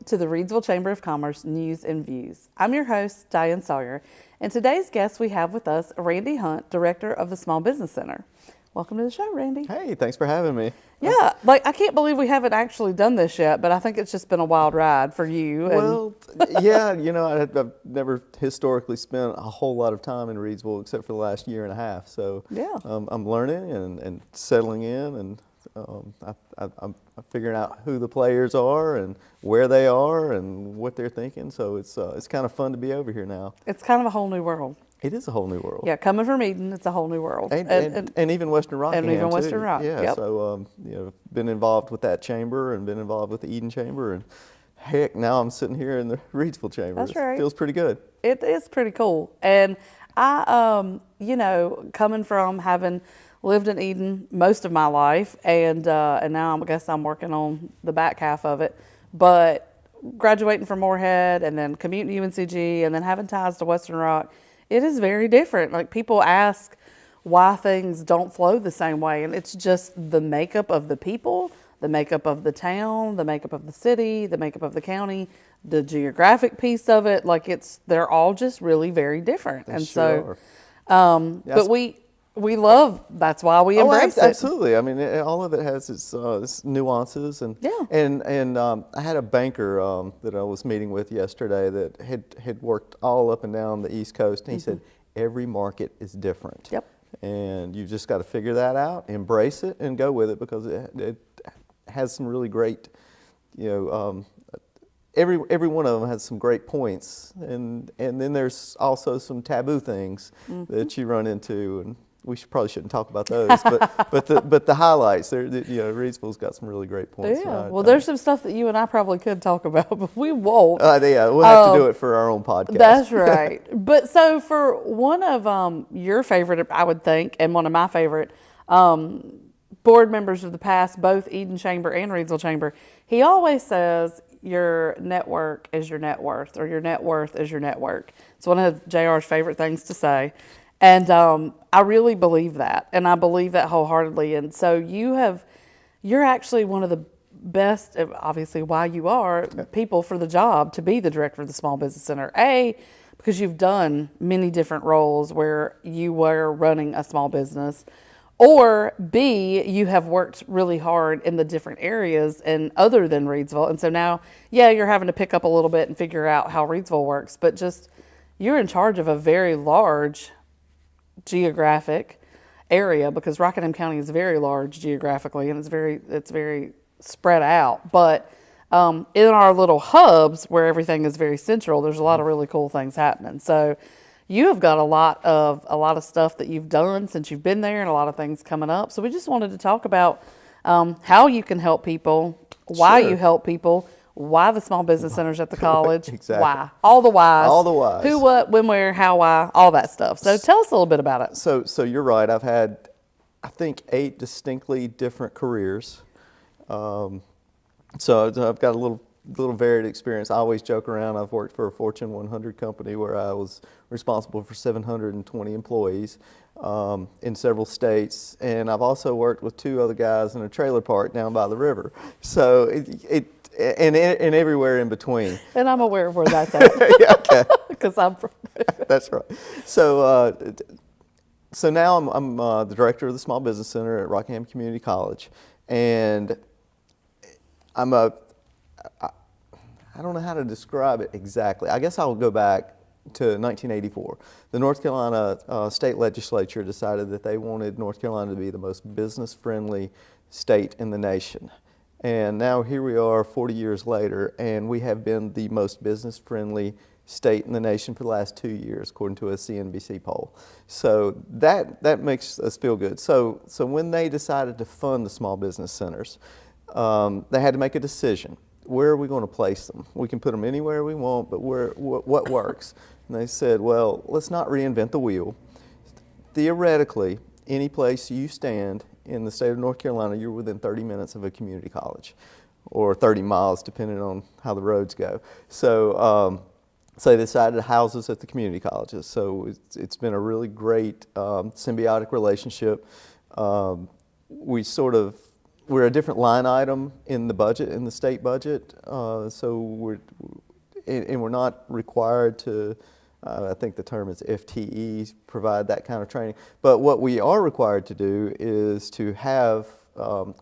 to the Reidsville Chamber of Commerce News and Views. I'm your host, Diane Sawyer, and today's guest we have with us Randy Hunt, Director of the Small Business Center. Welcome to the show, Randy. Hey, thanks for having me. Yeah, I can't believe we haven't actually done this yet, but I think it's just been a wild ride for you. Well, yeah, I've never historically spent a whole lot of time in Reidsville except for the last year and a half. So yeah, I'm learning and settling in, and I'm figuring out who the players are and where they are and what they're thinking. So it's kind of fun to be over here now. It's kind of a whole new world. It is a whole new world. Yeah, coming from Eden, it's a whole new world. And even Western Rockingham, and even too. Western Rock. Yeah, yep. so been involved with that chamber and been involved with the Eden Chamber, and heck, now I'm sitting here in the Reidsville Chamber. That's right. It feels pretty good. It is pretty cool. And I, coming from having lived in Eden most of my life, and now I guess I'm working on the back half of it, but graduating from Moorhead and then commuting to UNCG and then having ties to Western Rock, it is very different. Like, people ask why things don't flow the same way, and it's just the makeup of the people, the makeup of the town, the makeup of the city, the makeup of the county, the geographic piece of it. Like, they're all just really very different. They and sure so, but we love, that's why we embrace it. Absolutely. I mean, all of it has its nuances, and I had a banker that I was meeting with yesterday that had worked all up and down the East Coast, and he said every market is different. Yep. And you just got to figure that out, embrace it, and go with it, because it has some really great, every one of them has some great points, and then there's also some taboo things that you run into, and we probably shouldn't talk about those, but the highlights, Reidsville's got some really great points. Yeah, well, there's some stuff that you and I probably could talk about, but we won't. Yeah, we'll have to do it for our own podcast. That's right. But so for one of your favorite, I would think, and one of my favorite board members of the past, both Eden Chamber and Reidsville Chamber, he always says your network is your net worth, or your net worth is your network. It's one of JR's favorite things to say. And I really believe that, and I believe that wholeheartedly. And so you're actually one of the best, obviously why you are, people for the job to be the director of the Small Business Center. A, because you've done many different roles where you were running a small business, or B, you have worked really hard in the different areas and other than Reidsville. And so now, you're having to pick up a little bit and figure out how Reidsville works, but just you're in charge of a very large geographic area, because Rockingham County is very large geographically, and it's very spread out. But in our little hubs where everything is very central, there's a lot of really cool things happening. So you have got a lot of stuff that you've done since you've been there, and a lot of things coming up. So we just wanted to talk about how you can help people, why you help people, why the small business centers at the college, exactly. Why, all the whys, who, what, when, where, how, why, all that stuff. So tell us a little bit about it. So you're right. I've had, I think, 8 distinctly different careers. So I've got a little varied experience. I always joke around. I've worked for a Fortune 100 company where I was responsible for 720 employees in several states, and I've also worked with 2 other guys in a trailer park down by the river. So and everywhere in between. And I'm aware of where that's at. Yeah, okay. Because I'm from That's right. So now I'm the director of the Small Business Center at Rockingham Community College, and I don't know how to describe it exactly. I guess I'll go back to 1984. The North Carolina state legislature decided that they wanted North Carolina to be the most business-friendly state in the nation. And now here we are 40 years later, and we have been the most business-friendly state in the nation for the last 2 years, according to a CNBC poll. So that makes us feel good. So when they decided to fund the small business centers, they had to make a decision. Where are we going to place them? We can put them anywhere we want, but what works? And they said, well, let's not reinvent the wheel. Theoretically, any place you stand in the state of North Carolina, you're within 30 minutes of a community college, or 30 miles, depending on how the roads go. So they decided to house us at the community colleges. So it's been a really great symbiotic relationship. We sort of we're a different line item in the budget, in the state budget. So we're not required to, I think the term is FTEs, provide that kind of training. But what we are required to do is to have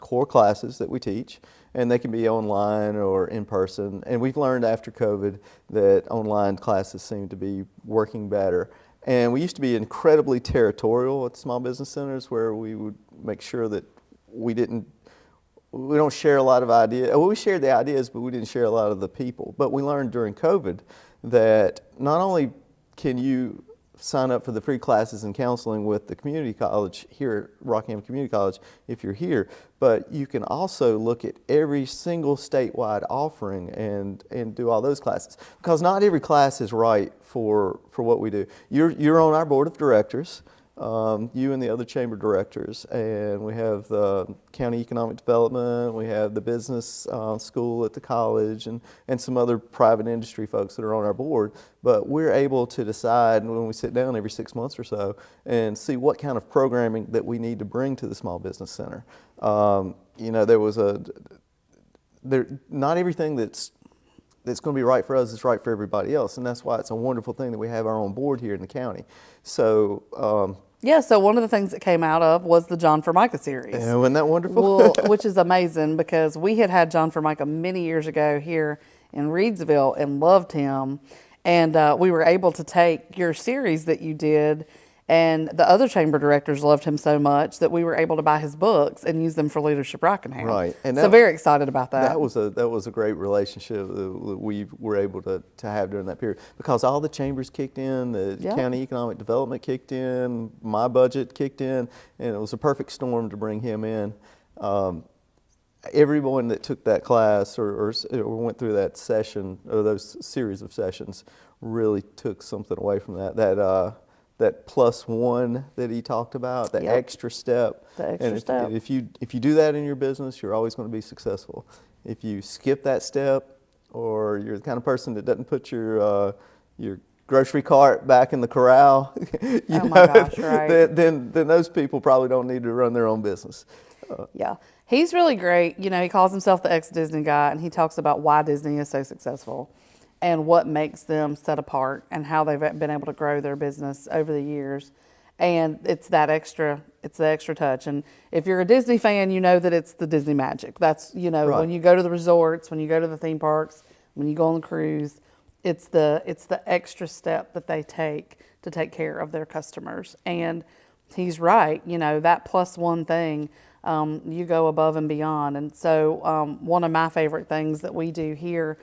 core classes that we teach, and they can be online or in person. And we've learned after COVID that online classes seem to be working better. And we used to be incredibly territorial at small business centers, where we would make sure that we don't share a lot of ideas. Well, we shared the ideas, but we didn't share a lot of the people. But we learned during COVID that not only can you sign up for the free classes and counseling with the community college here at Rockingham Community College if you're here, but you can also look at every single statewide offering and do all those classes, because not every class is right for what we do. You're on our board of directors, you and the other chamber directors, and we have the county economic development, we have the business school at the college, and some other private industry folks that are on our board. But we're able to decide when we sit down every 6 months or so and see what kind of programming that we need to bring to the small business center. Not everything that's going to be right for us is right for everybody else, and that's why it's a wonderful thing that we have our own board here in the county. So so one of the things that came out of was the John Formica series. yeah, wasn't that wonderful? Well, which is amazing, because we had John Formica many years ago here in Reidsville and loved him, and we were able to take your series that you did, and the other chamber directors loved him so much that we were able to buy his books and use them for Leadership Rockingham. Right, and so very excited about that. That was a great relationship that we were able to have during that period, because all the chambers kicked in, the county economic development kicked in, my budget kicked in, and it was a perfect storm to bring him in. Everyone that took that class or went through that session or those series of sessions really took something away from that plus one that he talked about, the extra step. The extra step. And if you do that in your business, you're always going to be successful. If you skip that step, or you're the kind of person that doesn't put your grocery cart back in the corral, my gosh, right. then those people probably don't need to run their own business. Yeah, he's really great. He calls himself the ex-Disney guy, and he talks about why Disney is so successful and what makes them set apart and how they've been able to grow their business over the years. And it's the extra touch. And if you're a Disney fan, you know that it's the Disney magic. That's, Right. when you go to the resorts, when you go to the theme parks, when you go on the cruise, it's the extra step that they take to take care of their customers. And he's right, that plus one thing, you go above and beyond. And so one of my favorite things that we do here,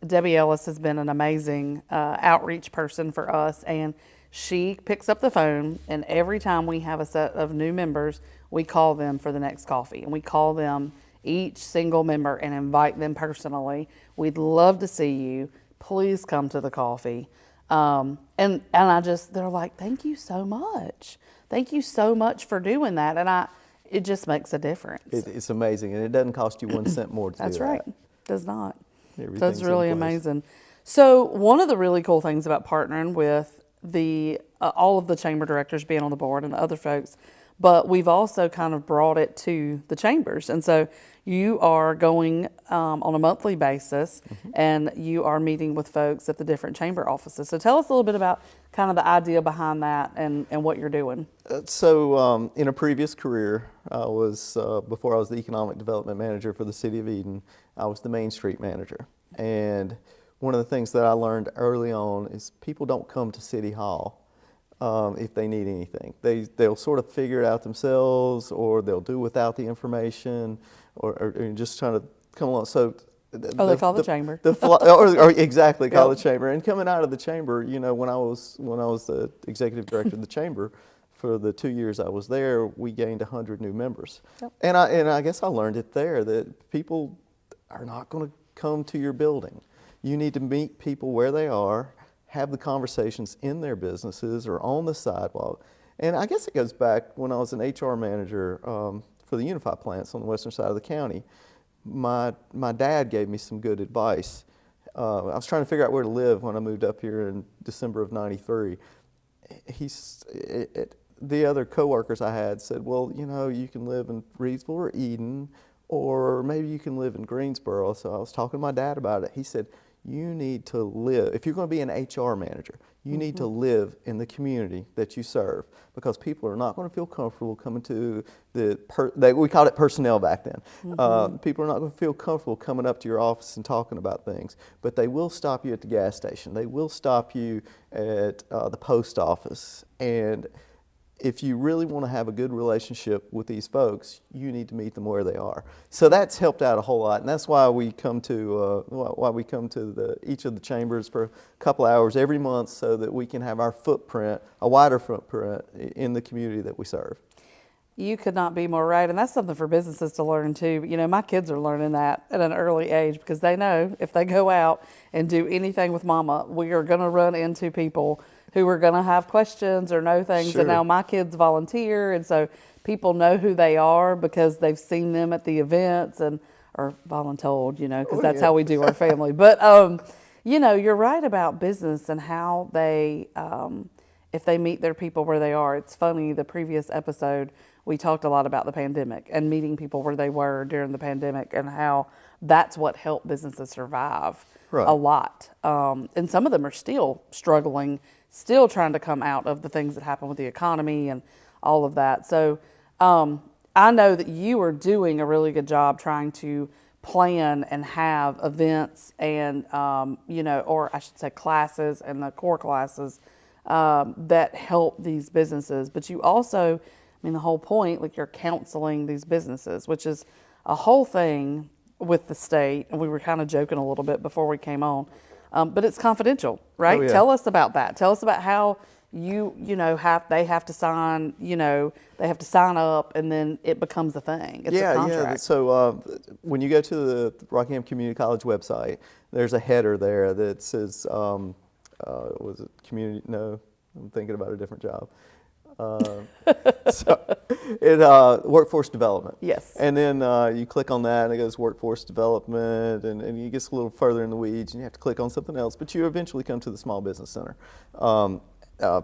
Debbie Ellis has been an amazing outreach person for us, and she picks up the phone, and every time we have a set of new members, we call them for the next coffee, and we call them each single member and invite them personally. We'd love to see you. Please come to the coffee. And they're like, thank you so much. Thank you so much for doing that. And it just makes a difference. It's amazing, and it doesn't cost you 1 cent more to do that. That's right. It does not. Everything's That's really in place. amazing. So one of the really cool things about partnering with the all of the chamber directors being on the board and the other folks, but we've also kind of brought it to the chambers. And so you are going on a monthly basis, and you are meeting with folks at the different chamber offices. So tell us a little bit about kind of the idea behind that and what you're doing. So in a previous career, before I was the economic development manager for the city of Eden, I was the Main Street manager. And one of the things that I learned early on is people don't come to City Hall if they need anything. They'll sort of figure it out themselves, or they'll do without the information, or just trying to come along. So They call the chamber. Or exactly, call the chamber. And coming out of the chamber, when I was the executive director of the chamber, for the 2 years I was there, we gained 100 new members. Yep. And I guess I learned it there, that people are not going to come to your building. You need to meet people where they are, have the conversations in their businesses or on the sidewalk. And I guess it goes back when I was an HR manager for the Unified plants on the western side of the county. My dad gave me some good advice. I was trying to figure out where to live when I moved up here in December of '93. the other coworkers I had said, well, you can live in Reidsville or Eden, or maybe you can live in Greensboro. So I was talking to my dad about it. He said, you need to live, if you're going to be an HR manager, you need to live in the community that you serve, because people are not going to feel comfortable coming to we called it personnel back then. People are not going to feel comfortable coming up to your office and talking about things, but they will stop you at the gas station. They will stop you at the post office. And if you really want to have a good relationship with these folks, you need to meet them where they are. So that's helped out a whole lot, and that's why we come to each of the chambers for a couple hours every month, so that we can have our footprint, a wider footprint in the community that we serve. You could not be more right, and that's something for businesses to learn too. My kids are learning that at an early age, because they know if they go out and do anything with mama, we are going to run into people who are going to have questions or know things. Sure. And now my kids volunteer, and so people know who they are because they've seen them at the events or voluntold, because that's how we do our family. But you're right about business and how they, if they meet their people where they are. It's funny, the previous episode we talked a lot about the pandemic and meeting people where they were during the pandemic, and how that's what helped businesses survive a lot. And some of them are still struggling, still trying to come out of the things that happened with the economy and all of that. So I know that you are doing a really good job trying to plan and have events and, or I should say classes and the core classes that help these businesses. But you also, the whole point, like, you're counseling these businesses, which is a whole thing with the state. And we were kind of joking a little bit before we came on. But it's confidential, right? Oh, yeah. Tell us about that. Tell us about how they have to sign, they have to sign up, and then it becomes a thing. It's a contract. Yeah. So when you go to the Rockingham Community College website, there's a header there that says, was it community? No, I'm thinking about a different job. Workforce development. Yes. And then you click on that, and it goes workforce development, and you get a little further in the weeds, and you have to click on something else. But you eventually come to the Small Business Center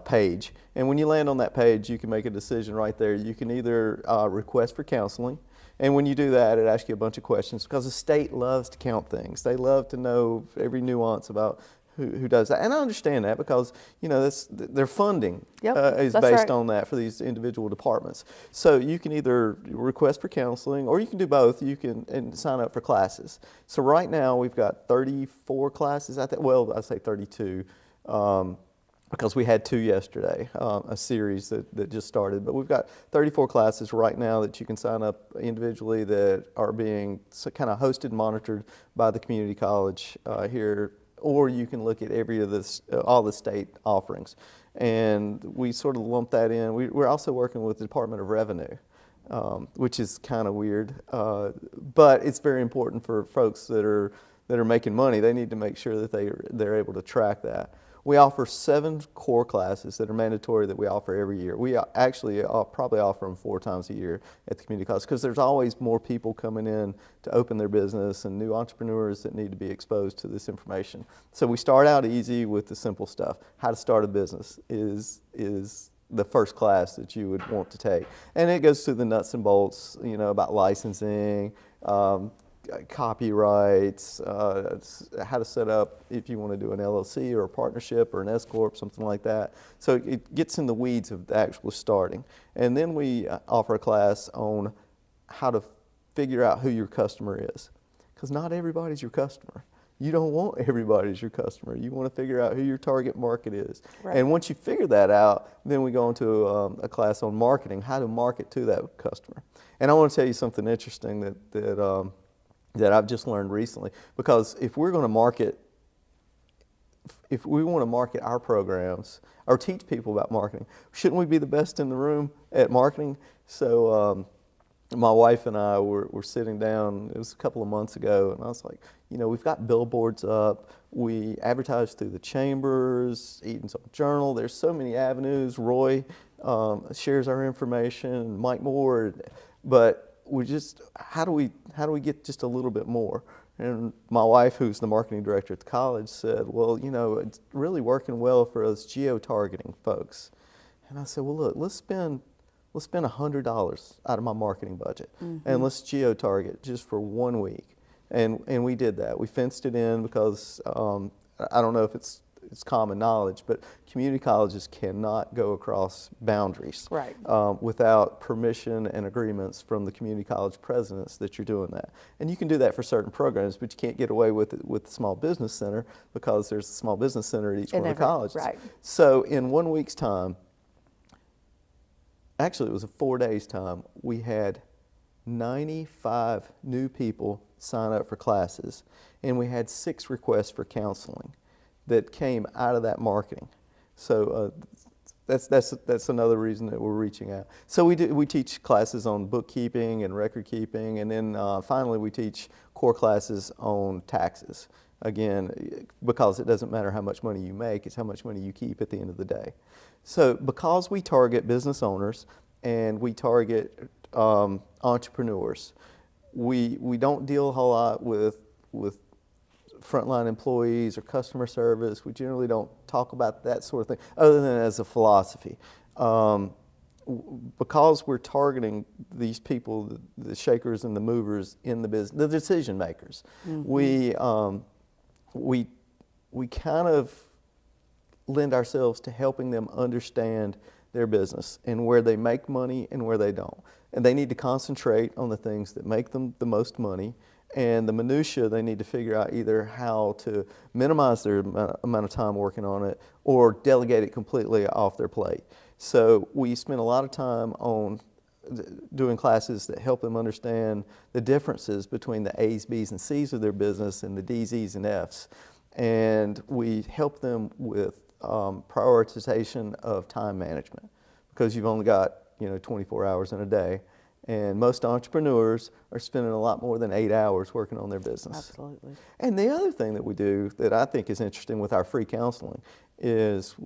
page. And when you land on that page, you can make a decision right there. You can either request for counseling. And when you do that, it asks you a bunch of questions, because the state loves to count things. They love to know every nuance about who does that. And I understand that, because their funding is based on that for these individual departments. So you can either request for counseling, or you can do both. You can sign up for classes. So right now we've got 34 classes. I say 32. Because we had 2 yesterday, a series that just started. But we've got 34 classes right now that you can sign up individually, that are being kind of hosted and monitored by the community college here, or you can look at all the state offerings. And we sort of lump that in. We're also working with the Department of Revenue, which is kind of weird, but it's very important for folks that are making money. They need to make sure that they're able to track that. We offer 7 core classes that are mandatory, that we offer every year. We actually probably offer them 4 times a year at the community college, because there's always more people coming in to open their business, and new entrepreneurs that need to be exposed to this information. So we start out easy with the simple stuff. How to start a business is the first class that you would want to take. And it goes through the nuts and bolts, about licensing, copyrights, how to set up if you want to do an LLC or a partnership or an S Corp, something like that. So it gets in the weeds of the actual starting. And then we offer a class on how to figure out who your customer is, because not everybody's your customer. You don't want everybody as your customer. You want to figure out who your target market is. Right. And once you figure that out, then we go into a class on marketing, how to market to that customer. And I want to tell you something interesting that I've just learned recently, because if we want to market our programs or teach people about marketing, shouldn't we be the best in the room at marketing? So my wife and I were sitting down, it was a couple of months ago, and I was like, we've got billboards up, we advertise through the chambers, Eden's Journal, there's so many avenues. Roy shares our information, Mike Moore, but how do we get just a little bit more? And my wife, who's the marketing director at the college, said, well, it's really working well for us geo-targeting folks. And I said, well, look, let's spend $100 out of my marketing budget, and let's geo-target just for 1 week. And we did that. We fenced it in because I don't know if it's common knowledge, but community colleges cannot go across boundaries Right. without permission and agreements from the community college presidents that you're doing that. And you can do that for certain programs, but you can't get away with it with the small business center because there's a small business center at each one of the colleges. Right. So in 1 week's time, actually it was 4 days' time, we had 95 new people sign up for classes, and we had 6 requests for counseling that came out of that marketing. So that's another reason that we're reaching out. So we teach classes on bookkeeping and record keeping, and then finally we teach core classes on taxes. Again, because it doesn't matter how much money you make, it's how much money you keep at the end of the day. So because we target business owners and we target entrepreneurs, we don't deal a whole lot with frontline employees or customer service. We generally don't talk about that sort of thing other than as a philosophy. Because we're targeting these people, the shakers and the movers in the business, the decision makers, we kind of lend ourselves to helping them understand their business and where they make money and where they don't. And they need to concentrate on the things that make them the most money, and the minutia, they need to figure out either how to minimize their amount of time working on it or delegate it completely off their plate. So we spend a lot of time on doing classes that help them understand the differences between the A's, B's, and C's of their business and the D's, E's, and F's. And we help them with prioritization of time management, because you've only got 24 hours in a day. And most entrepreneurs are spending a lot more than 8 hours working on their business. Absolutely. And the other thing that we do that I think is interesting with our free counseling is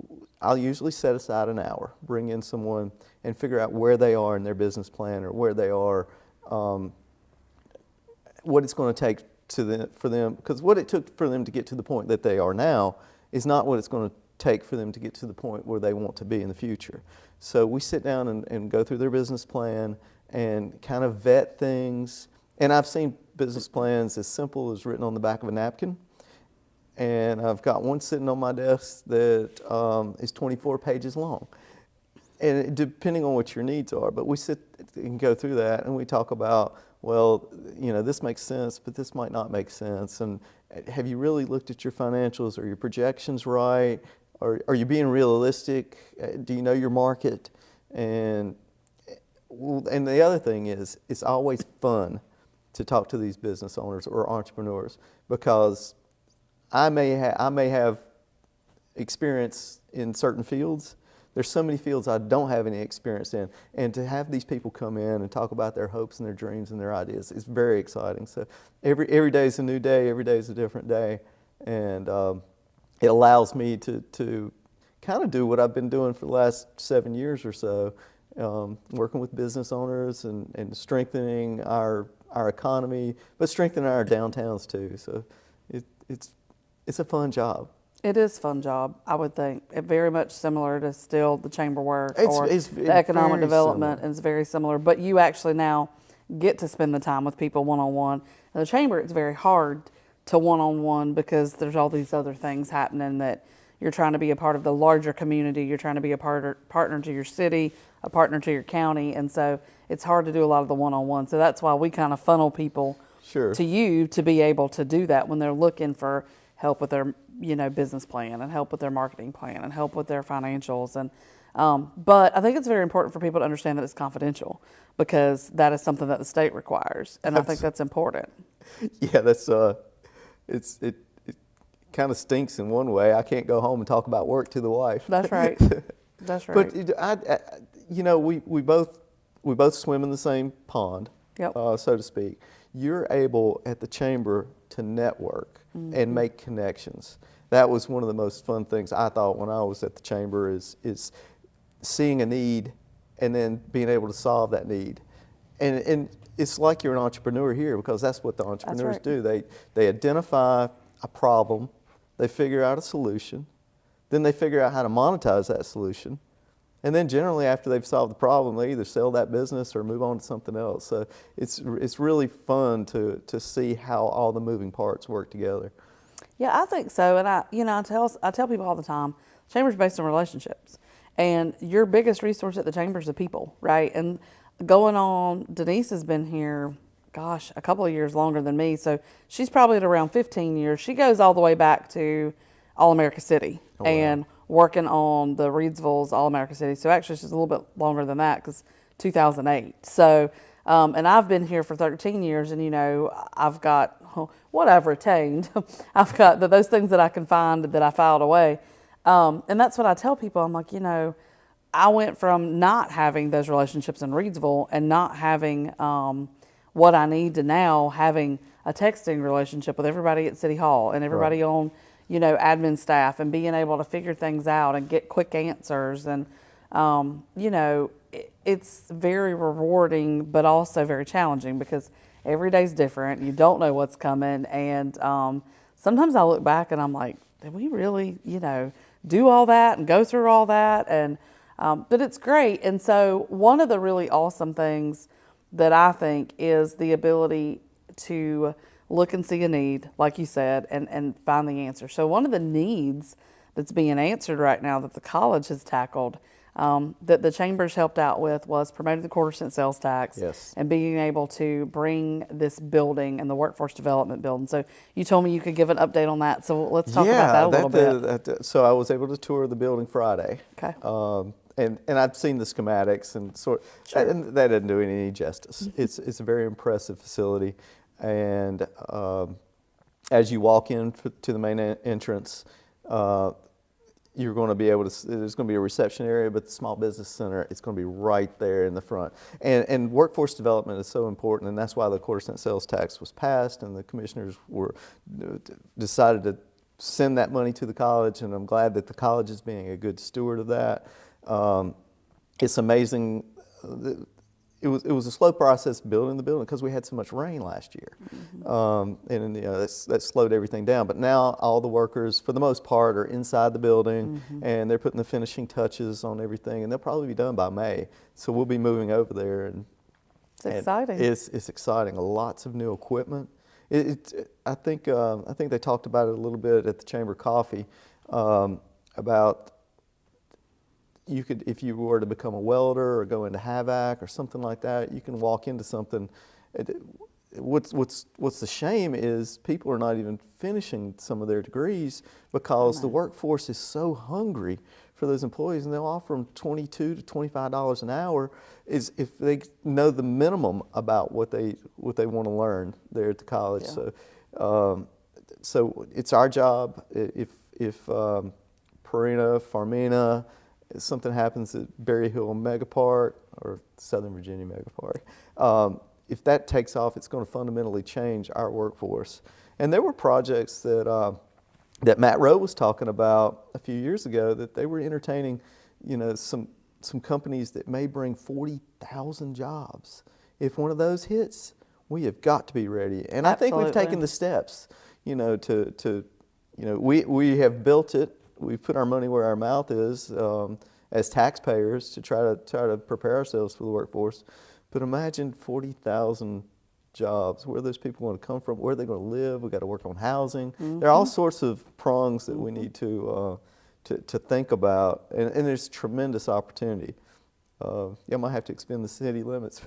I'll usually set aside an hour, bring in someone and figure out where they are in their business plan, or where they are, what it's going to take for them, because what it took for them to get to the point that they are now is not what it's going to take for them to get to the point where they want to be in the future. So we sit down and go through their business plan and kind of vet things. And I've seen business plans as simple as written on the back of a napkin. And I've got one sitting on my desk that is 24 pages long. And depending on what your needs are, but we sit and go through that and we talk about, well, this makes sense, but this might not make sense. And have you really looked at your financials? Are your projections right? Are you being realistic? Do you know your market? And the other thing is, it's always fun to talk to these business owners or entrepreneurs, because I may have experience in certain fields. There's so many fields I don't have any experience in, and to have these people come in and talk about their hopes and their dreams and their ideas is very exciting. So every day is a new day, every day is a different day, and it allows me to kind of do what I've been doing for the last 7 years or so, working with business owners and strengthening our economy, but strengthening our downtowns too. So it's a fun job. It is a fun job, I would think. Very much similar to still the chamber work It's the economic very development. similar. It's very similar. But you actually now get to spend the time with people one-on-one. In the chamber, it's very hard to one-on-one because there's all these other things happening that you're trying to be a part of the larger community. You're trying to be a partner to your city, a partner to your county. And so it's hard to do a lot of the one-on-one. So that's why we kind of funnel people to you to be able to do that when they're looking for help with their business plan and help with their marketing plan and help with their financials. And but I think it's very important for people to understand that it's confidential, because that is something that the state requires, and I think that's important. Yeah, it kind of stinks in one way. I can't go home and talk about work to the wife. That's right. That's right. But we both swim in the same pond, so to speak. You're able at the chamber to network and make connections. That was one of the most fun things I thought when I was at the chamber is seeing a need and then being able to solve that need. And it's like you're an entrepreneur here, because that's what the entrepreneurs do. They identify a problem, they figure out a solution, then they figure out how to monetize that solution, And then generally after they've solved the problem, they either sell that business or move on to something else. So it's really fun to see how all the moving parts work together. Yeah, I think so. And I tell people all the time, chamber's based on relationships, and your biggest resource at the chamber is the people, right? And going on, Denise has been here, gosh, a couple of years longer than me, so she's probably at around 15 years. She goes all the way back to All America City and working on the Reidsville's All America City. So actually, she's a little bit longer than that because 2008. So. And I've been here for 13 years, and I've got what I've retained. I've got those things that I can find that I filed away, and that's what I tell people. I'm like, I went from not having those relationships in Reidsville and not having what I need to now having a texting relationship with everybody at City Hall and everybody on, admin staff, and being able to figure things out and get quick answers, and it's very rewarding, but also very challenging because every day's different. You don't know what's coming. And sometimes I look back and I'm like, did we really, do all that and go through all that? And but it's great. And so one of the really awesome things that I think is the ability to look and see a need, like you said, and find the answer. So one of the needs that's being answered right now that the college has tackled, that the chambers helped out with, was promoting the quarter-cent sales tax. Yes. And being able to bring this building and the workforce development building. So you told me you could give an update on that. So let's talk about that a little bit. So I was able to tour the building Friday. Okay. And I've seen the schematics and and that doesn't do it any justice. It's a very impressive facility, and as you walk in to the main entrance, you're going to be able to, there's going to be a reception area, but the small business center, it's going to be right there in the front. And workforce development is so important, and that's why the quarter-cent sales tax was passed, and the commissioners decided to send that money to the college, and I'm glad that the college is being a good steward of that. It's amazing. It was a slow process building the building because we had so much rain last year, and that slowed everything down. But now all the workers, for the most part, are inside the building, and they're putting the finishing touches on everything, and they'll probably be done by May. So we'll be moving over there, and it's exciting. It's exciting. Lots of new equipment. I think they talked about it a little bit at the Chamber Coffee about. You could, if you were to become a welder or go into HVAC or something like that, you can walk into something. What's the shame is people are not even finishing some of their degrees because the workforce is so hungry for those employees, and they'll offer them $22 to $25 an hour is if they know the minimum about what they want to learn there at the college. Yeah. So it's our job if Purina, Farmina, something happens at Berry Hill Mega Park or Southern Virginia Mega Park, if that takes off, it's going to fundamentally change our workforce. And there were projects that Matt Rowe was talking about a few years ago that they were entertaining, some companies that may bring 40,000 jobs. If one of those hits, we have got to be ready. And I think we've taken the steps, we have built it. We've put our money where our mouth is as taxpayers to try to prepare ourselves for the workforce. But imagine 40,000 jobs. Where are those people going to come from? Where are they going to live? We've got to work on housing. There are all sorts of prongs that we need to think about, and there's tremendous opportunity. I might have to expand the city limits.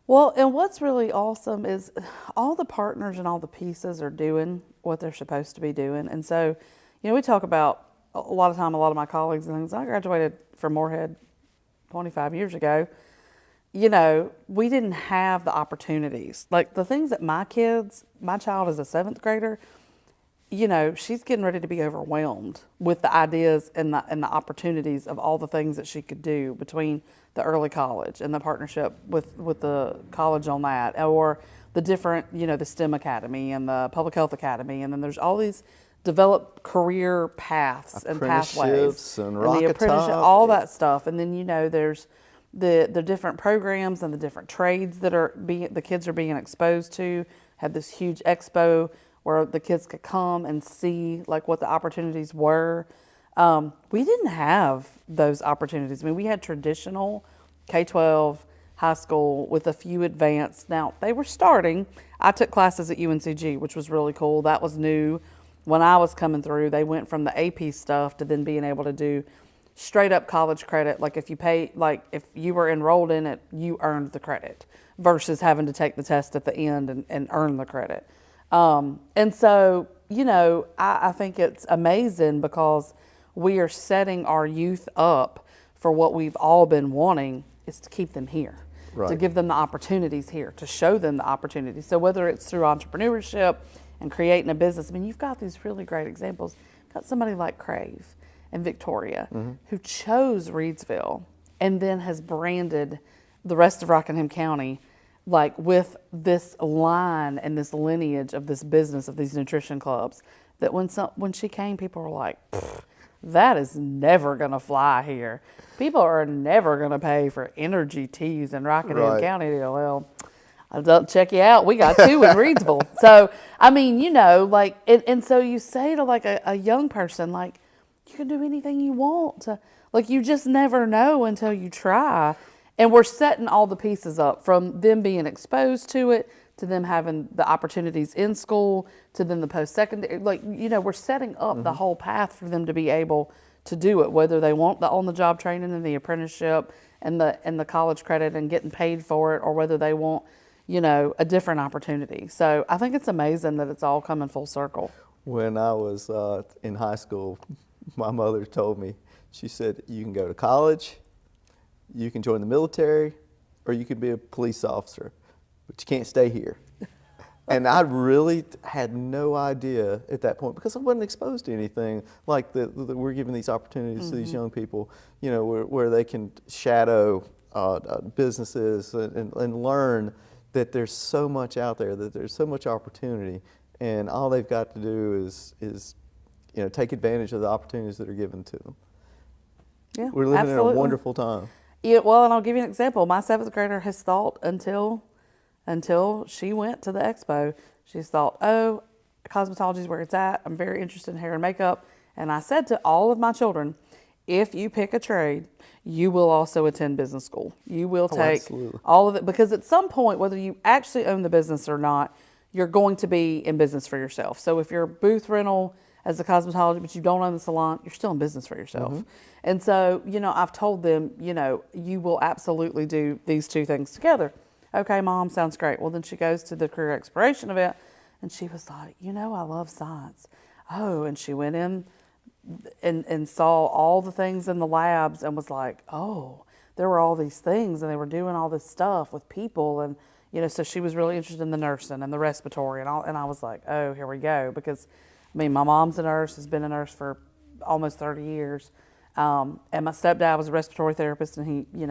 Well, and what's really awesome is all the partners and all the pieces are doing what they're supposed to be doing, and so. We talk about a lot of my colleagues and things. I graduated from Moorhead 25 years ago. We didn't have the opportunities. Like the things that my child is a 7th grader, she's getting ready to be overwhelmed with the ideas and the opportunities of all the things that she could do between the early college and the partnership with the college on that, or the different, the STEM Academy and the Public Health Academy. And then there's all these develop career paths and pathways and the apprenticeship, all that stuff. And then there's the different programs and the different trades that the kids are being exposed to. Had this huge expo where the kids could come and see like what the opportunities were. We didn't have those opportunities. I mean, we had traditional K-12 high school with a few advanced. Now, they were starting. I took classes at UNCG, which was really cool. That was new. When I was coming through, they went from the AP stuff to then being able to do straight up college credit. Like if you were enrolled in it, you earned the credit versus having to take the test at the end and earn the credit. And so, I think it's amazing because we are setting our youth up for what we've all been wanting is to keep them here, to Right. give them the opportunities here, to show them the opportunities. So whether it's through entrepreneurship and creating a business, I mean, you've got these really great examples. You've got somebody like Crave and Victoria who chose Reidsville and then has branded the rest of Rockingham County like with this line and this lineage of this business of these nutrition clubs that when she came, people were like, that is never going to fly here. People are never going to pay for energy teas in Rockingham Right. County. Well, I'll check you out. We got 2 in Reidsville. So, I mean, and so you say to like a young person, like, you can do anything you want to, like, you just never know until you try. And we're setting all the pieces up from them being exposed to it, to them having the opportunities in school, to then the post-secondary. Like, we're setting up the whole path for them to be able to do it, whether they want the on-the-job training and the apprenticeship and the college credit and getting paid for it, or whether they want, a different opportunity. So I think it's amazing that it's all coming full circle. When I was in high school, my mother told me, she said, you can go to college, you can join the military, or you can be a police officer, but you can't stay here. And I really had no idea at that point because I wasn't exposed to anything like that we're giving these opportunities to these young people, where they can shadow businesses and learn that there's so much out there, that there's so much opportunity, and all they've got to do is take advantage of the opportunities that are given to them. Yeah, We're living absolutely. in a wonderful time. Yeah, well, and I'll give you an example. My 7th grader has thought until she went to the expo, she's thought, oh, cosmetology is where it's at. I'm very interested in hair and makeup. And I said to all of my children, if you pick a trade, you will also attend business school. You will take absolutely. all of it, because at some point, whether you actually own the business or not, you're going to be in business for yourself. So if you're booth rental as a cosmetologist, but you don't own the salon, you're still in business for yourself. And so, I've told them, you will absolutely do these 2 things together. Okay, Mom, sounds great. Well, then she goes to the career exploration event and she was like, I love science. Oh, and she went in and saw all the things in the labs and was like, oh, there were all these things and they were doing all this stuff with people. And, so she was really interested in the nursing and the respiratory and all. And I was like, oh, here we go. Because, my mom's a nurse, has been a nurse for almost 30 years. And my stepdad was a respiratory therapist, and he,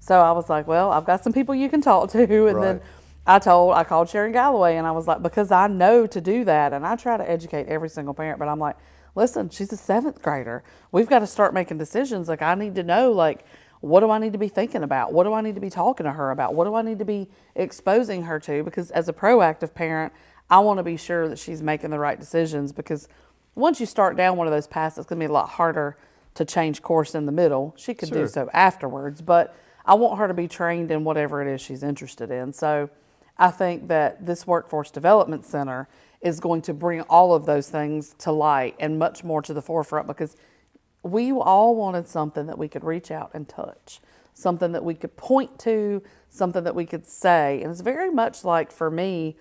so I was like, well, I've got some people you can talk to. And then I called Sharon Galloway, and I was like, because I know to do that, and I try to educate every single parent, but I'm like, listen, she's a 7th grader. We've got to start making decisions. Like, I need to know, like, what do I need to be thinking about? What do I need to be talking to her about? What do I need to be exposing her to? Because as a proactive parent, I want to be sure that she's making the right decisions, because once you start down one of those paths, it's going to be a lot harder to change course in the middle. She could do so afterwards, but I want her to be trained in whatever it is she's interested in. So I think that this Workforce Development Center is going to bring all of those things to light and much more to the forefront, because we all wanted something that we could reach out and touch, something that we could point to, something that we could say. And it's very much like for me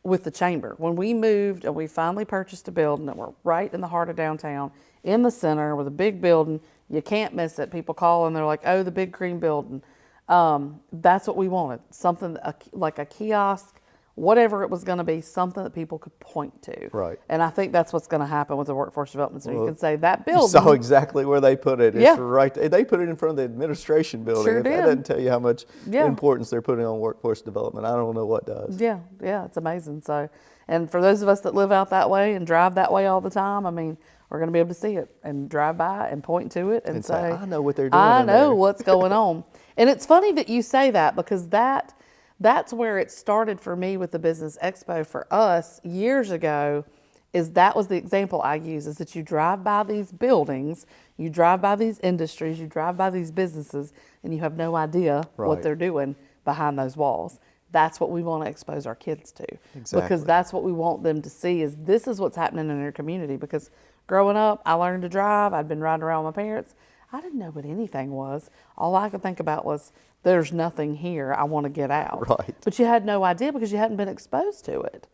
with the chamber. When we moved and we finally purchased a building that we're right in the heart of downtown, in the center with a big building, you can't miss it. People call and they're like, oh, the big green building. That's what we wanted. Something like a kiosk, whatever it was going to be, something that people could point to. Right. And I think that's what's going to happen with the Workforce Development Center. You can say that building. You saw exactly where they put it. It's Yeah. right. They put it in front of the administration building. Sure If that did. doesn't tell you how much Yeah. importance they're putting on workforce development, I don't know what does. Yeah, it's amazing. So, and for those of us that live out that way and drive that way all the time, I mean, we're going to be able to see it and drive by and point to it and say, I know what they're doing. I in know there. what's going on. And it's funny that you say that, because that's where it started for me with the Business Expo for us years ago, is that was the example I use, is that you drive by these buildings, you drive by these industries, you drive by these businesses, and you have no idea what Right. they're doing behind those walls. That's what we want to expose our kids to. Exactly. Because that's what we want them to see, is this is what's happening in your community. Because growing up, I learned to drive. I'd been riding around with my parents. I didn't know what anything was. All I could think about was, there's nothing here. I want to get out. Right. But you had no idea because you hadn't been exposed to it.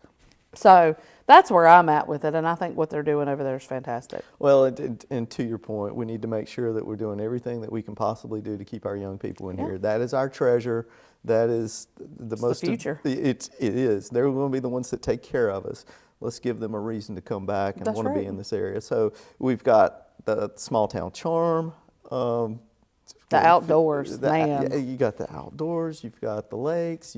So that's where I'm at with it, and I think what they're doing over there is fantastic. Well, and to your point, we need to make sure that we're doing everything that we can possibly do to keep our young people in here. That is our treasure. That is the most the future. It is. They're going to be the ones that take care of us. Let's give them a reason to come back and That's want to be right. in this area. So we've got the small town charm. The outdoors, man. Yeah, you got the outdoors. You've got the lakes.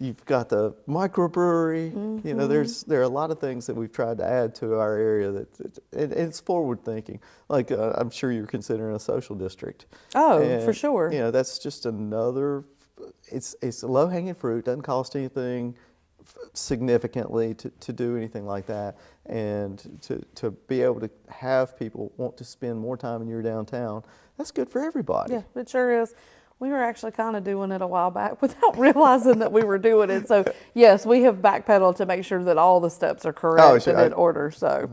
You've got the microbrewery. You know, there are a lot of things that we've tried to add to our area it's forward thinking. Like I'm sure you're considering a social district. Oh, And, for sure. You know, that's just another. It's low hanging fruit. Doesn't cost anything significantly to do anything like that, and to be able to have people want to spend more time in your downtown. That's good for everybody. Yeah, it sure is. We were actually kind of doing it a while back without realizing that we were doing it. So, yes, we have backpedaled to make sure that all the steps are correct and in order. So,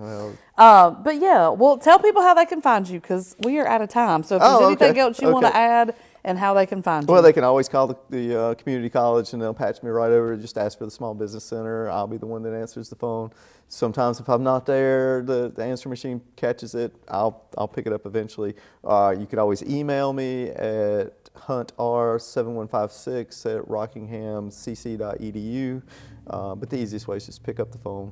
but yeah, well, tell people how they can find you, because we are out of time. So, if there's anything else you want to add and how they can find you. Well, they can always call the community college, and they'll patch me right over. Just ask for the Small Business Center. I'll be the one that answers the phone. Sometimes if I'm not there, the answer machine catches it. I'll pick it up eventually. You could always email me at huntr7156@rockinghamcc.edu. But the easiest way is just pick up the phone.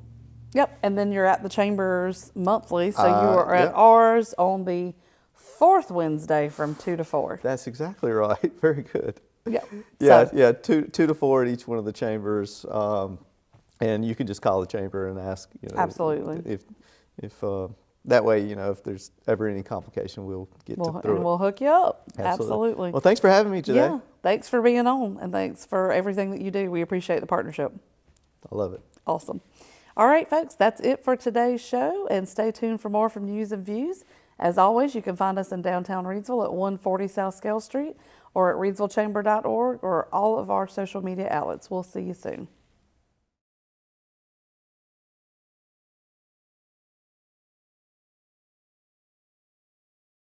Yep, and then you're at the chambers monthly, so you are at Yep. ours on the fourth Wednesday from 2 to 4. That's exactly right. Very good. Yep. Yeah, So, yeah, two to four at each one of the chambers, and you can just call the chamber and ask. You know, Absolutely. If that way, you know, if there's ever any complication, we'll get through it. we'll hook you up. Absolutely. Well, thanks for having me today. Yeah, thanks for being on, and thanks for everything that you do. We appreciate the partnership. I love it. Awesome. All right, folks, that's it for today's show, and stay tuned for more from News and Views. As always, you can find us in downtown Reidsville at 140 South Scale Street or at reidsvillechamber.org or all of our social media outlets. We'll see you soon.